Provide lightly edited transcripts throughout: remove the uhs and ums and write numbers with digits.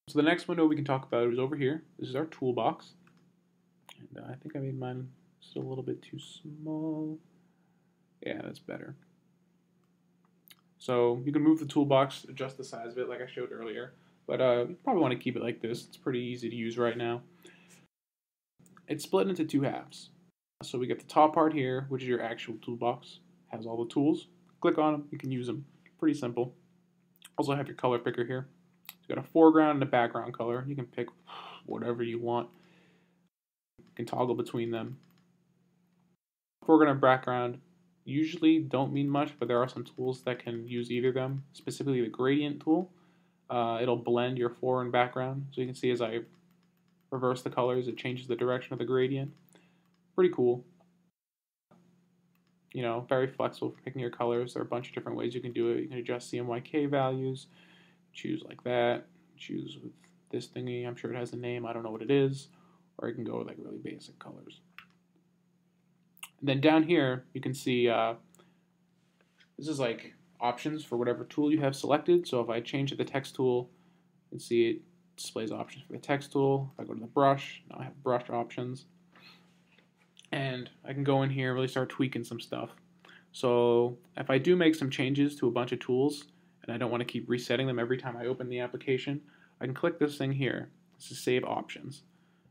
So the next window we can talk about is over here. This is our toolbox. And I think I made mine still a little bit too small. Yeah, that's better. So you can move the toolbox, adjust the size of it like I showed earlier. But you probably want to keep it like this. It's pretty easy to use right now. It's split into two halves. So we get the top part here, which is your actual toolbox. Has all the tools. Click on them, you can use them. Pretty simple. Also have your color picker here. It's got a foreground and a background color. You can pick whatever you want. You can toggle between them. Foreground and background usually don't mean much, but there are some tools that can use either of them. Specifically the gradient tool. It'll blend your fore and background. So you can see as I reverse the colors, it changes the direction of the gradient. Pretty cool. You know, very flexible for picking your colors. There are a bunch of different ways you can do it. You can adjust CMYK values, choose like that, choose with this thingy. I'm sure it has a name. I don't know what it is. Or you can go with like really basic colors. And then down here, you can see this is like options for whatever tool you have selected. So if I change to the text tool, you can see it displays options for the text tool. If I go to the brush, now I have brush options. And I can go in here and really start tweaking some stuff. So if I do make some changes to a bunch of tools, and I don't want to keep resetting them every time I open the application, I can click this thing here. This is Save Options.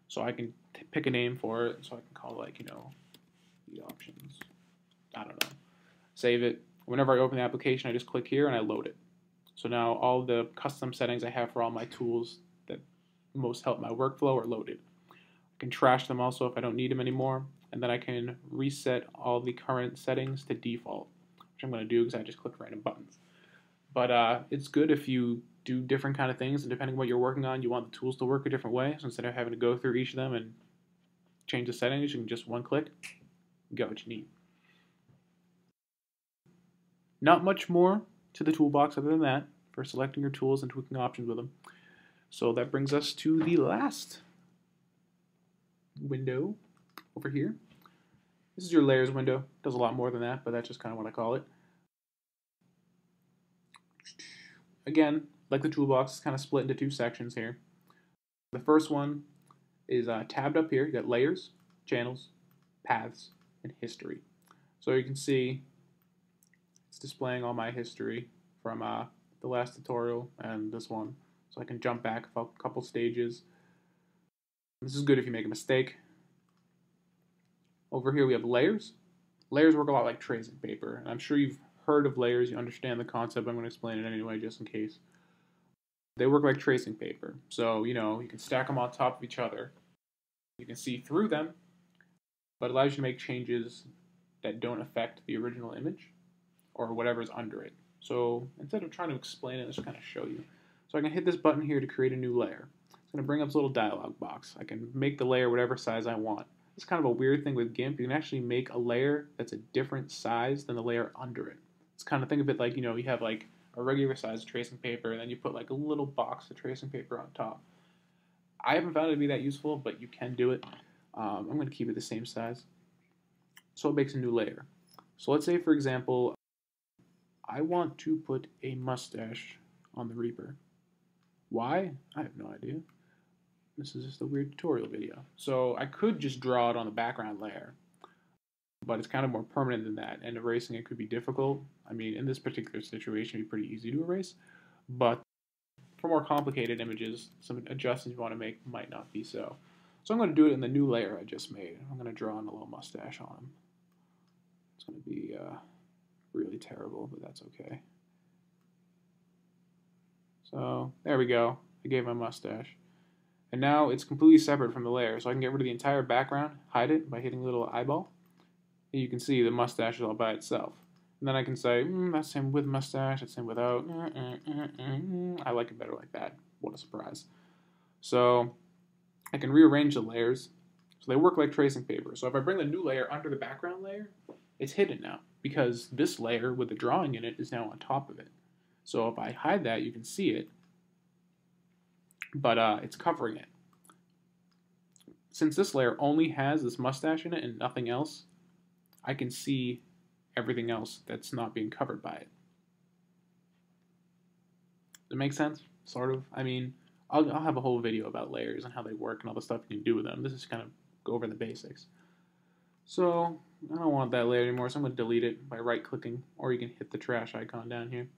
So I can pick a name for it. So I can call it like, you know, the options. I don't know. Save it. Whenever I open the application, I just click here and I load it. So now all the custom settings I have for all my tools that most help my workflow are loaded. I can trash them also if I don't need them anymore. And then I can reset all the current settings to default, which I'm going to do because I just click random buttons. But it's good if you do different kind of things, and depending on what you're working on, you want the tools to work a different way. So instead of having to go through each of them and change the settings, you can just one click, get what you need. Not much more to the toolbox other than that for selecting your tools and tweaking options with them. So that brings us to the last window over here. This is your layers window. Does a lot more than that, but that's just kind of what I call it. Again, like the toolbox, it's kind of split into two sections here. The first one is tabbed up here. You got layers, channels, paths, and history. So you can see it's displaying all my history from the last tutorial and this one. So I can jump back a couple stages. This is good if you make a mistake. Over here we have layers. Layers work a lot like tracing paper, and I'm sure you've heard of layers, you understand the concept. I'm going to explain it anyway just in case. They work like tracing paper. So, you know, you can stack them on top of each other. You can see through them, but it allows you to make changes that don't affect the original image or whatever's under it. So instead of trying to explain it, let's just kind of show you. So I can hit this button here to create a new layer. It's going to bring up this little dialog box. I can make the layer whatever size I want. It's kind of a weird thing with GIMP. You can actually make a layer that's a different size than the layer under it. It's kind of, think of it like, you know, you have like a regular size tracing paper and then you put like a little box of tracing paper on top. I haven't found it to be that useful, but you can do it. I'm going to keep it the same size. So it makes a new layer. So let's say, for example, I want to put a mustache on the Reaper. Why? I have no idea. This is just a weird tutorial video. So I could just draw it on the background layer, but it's kind of more permanent than that, and erasing it could be difficult. I mean, in this particular situation, it'd be pretty easy to erase, but for more complicated images, some adjustments you want to make might not be so. So I'm going to do it in the new layer I just made. I'm going to draw in a little mustache on him. It's going to be really terrible, but that's okay. So there we go. I gave him a mustache. And now it's completely separate from the layer, so I can get rid of the entire background, hide it by hitting the little eyeball, and you can see the mustache is all by itself. And then I can say, that's him with mustache, that's him without. I like it better like that. What a surprise. So I can rearrange the layers, so they work like tracing paper. So if I bring the new layer under the background layer, it's hidden now, because this layer with the drawing in it is now on top of it. So if I hide that, you can see it, but it's covering it. Since this layer only has this mustache in it and nothing else, I can see everything else that's not being covered by it. Does it make sense? Sort of. I mean, I'll have a whole video about layers and how they work and all the stuff you can do with them. This is kind of go over the basics. So I don't want that layer anymore, so I'm going to delete it by right-clicking, or you can hit the trash icon down here.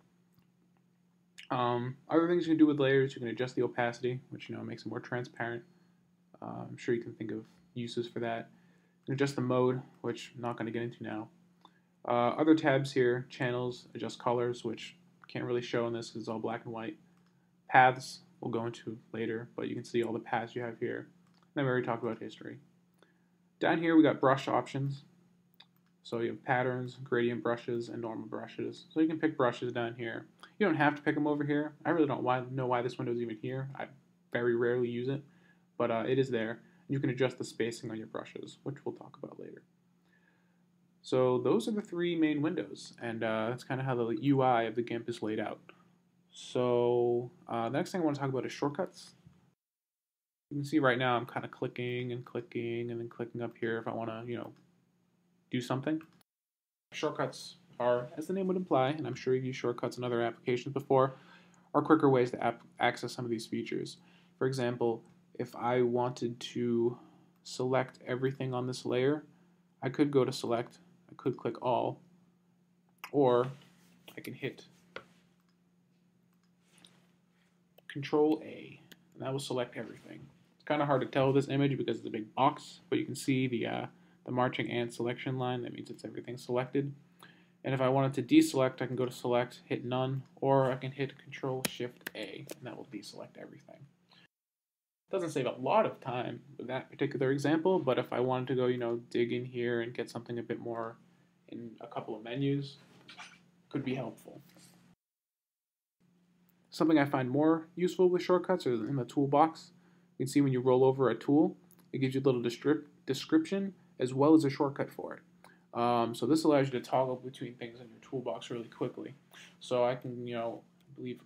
Other things you can do with layers, you can adjust the opacity, which makes it more transparent. I'm sure you can think of uses for that. You can adjust the mode, which I'm not going to get into now. Other tabs here, channels, adjust colors, which can't really show in this because it's all black and white. Paths, we'll go into later, but you can see all the paths you have here. And then we already talked about history. Down here we got brush options. So you have patterns, gradient brushes, and normal brushes. So you can pick brushes down here. You don't have to pick them over here. I really don't know why this window is even here. I very rarely use it, but it is there. You can adjust the spacing on your brushes, which we'll talk about later. So those are the three main windows, and that's kind of how the UI of the GIMP is laid out. So the next thing I want to talk about is shortcuts. You can see right now I'm kind of clicking and clicking and then clicking up here if I want to, do something. Shortcuts are, as the name would imply, and I'm sure you've used shortcuts in other applications before, are quicker ways to access some of these features. For example, if I wanted to select everything on this layer, I could go to select, I could click all, or I can hit Control A, and that will select everything. It's kind of hard to tell with this image because it's a big box, but you can see the marching ant selection line. That means it's everything selected. And if I wanted to deselect, I can go to select, hit none, or I can hit Control Shift A, and that will deselect everything. It doesn't save a lot of time with that particular example, but if I wanted to go, dig in here and get something a bit more in a couple of menus, could be helpful. Something I find more useful with shortcuts is in the toolbox. You can see when you roll over a tool, it gives you a little description as well as a shortcut for it. So this allows you to toggle between things in your toolbox really quickly. So I can, I believe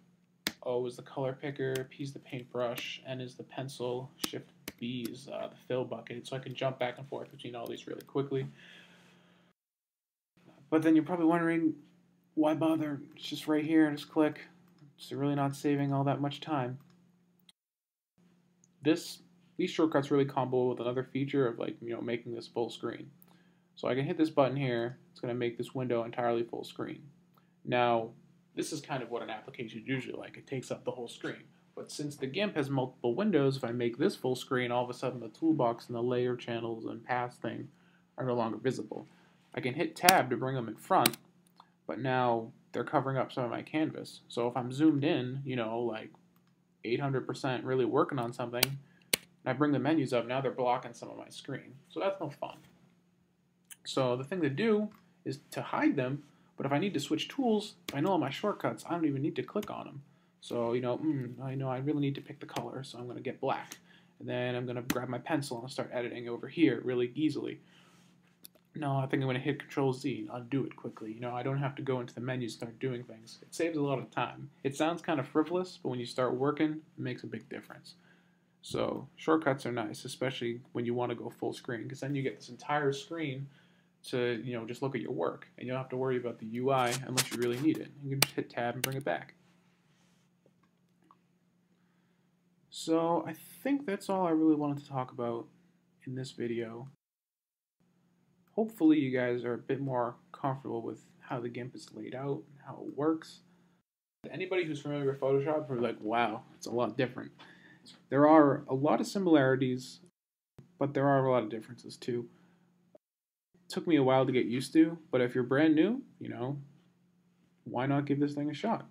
O is the color picker, P is the paintbrush, N is the pencil, Shift B is the fill bucket. So I can jump back and forth between all these really quickly. But then you're probably wondering, why bother? It's just right here, just click. It's really not saving all that much time. These shortcuts really combo with another feature of making this full screen. So I can hit this button here, it's going to make this window entirely full screen. Now, this is kind of what an application is usually like. It takes up the whole screen. But since the GIMP has multiple windows, if I make this full screen, all of a sudden the toolbox and the layer channels and paths thing are no longer visible. I can hit tab to bring them in front, but now they're covering up some of my canvas. So if I'm zoomed in, like 800% really working on something, and I bring the menus up, now they're blocking some of my screen. So that's no fun. So the thing to do is to hide them, but if I need to switch tools, if I know all my shortcuts, I don't even need to click on them. So, I know I really need to pick the color, so I'm going to get black. And then I'm going to grab my pencil and start editing over here really easily. No, I think I'm going to hit Control Z and undo it quickly. I don't have to go into the menu and start doing things. It saves a lot of time. It sounds kind of frivolous, but when you start working, it makes a big difference. So shortcuts are nice, especially when you want to go full screen, because then you get this entire screen to just look at your work, and you don't have to worry about the UI unless you really need it. You can just hit tab and bring it back. So I think that's all I really wanted to talk about in this video. Hopefully you guys are a bit more comfortable with how the GIMP is laid out, and how it works. Anybody who's familiar with Photoshop will be like, wow, it's a lot different. There are a lot of similarities, but there are a lot of differences too. It took me a while to get used to, but if you're brand new, why not give this thing a shot?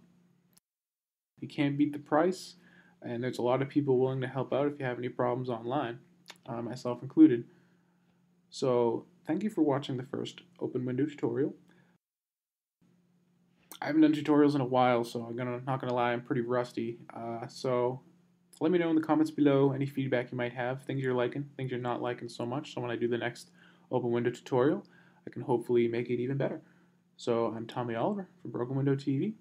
You can't beat the price, and there's a lot of people willing to help out if you have any problems online, myself included. So thank you for watching the first open window tutorial. I haven't done tutorials in a while, so not gonna lie, I'm pretty rusty. So let me know in the comments below any feedback you might have, things you're liking, things you're not liking so much, so when I do the next open window tutorial, I can hopefully make it even better. So I'm Tommy Oliver from Broken Window TV.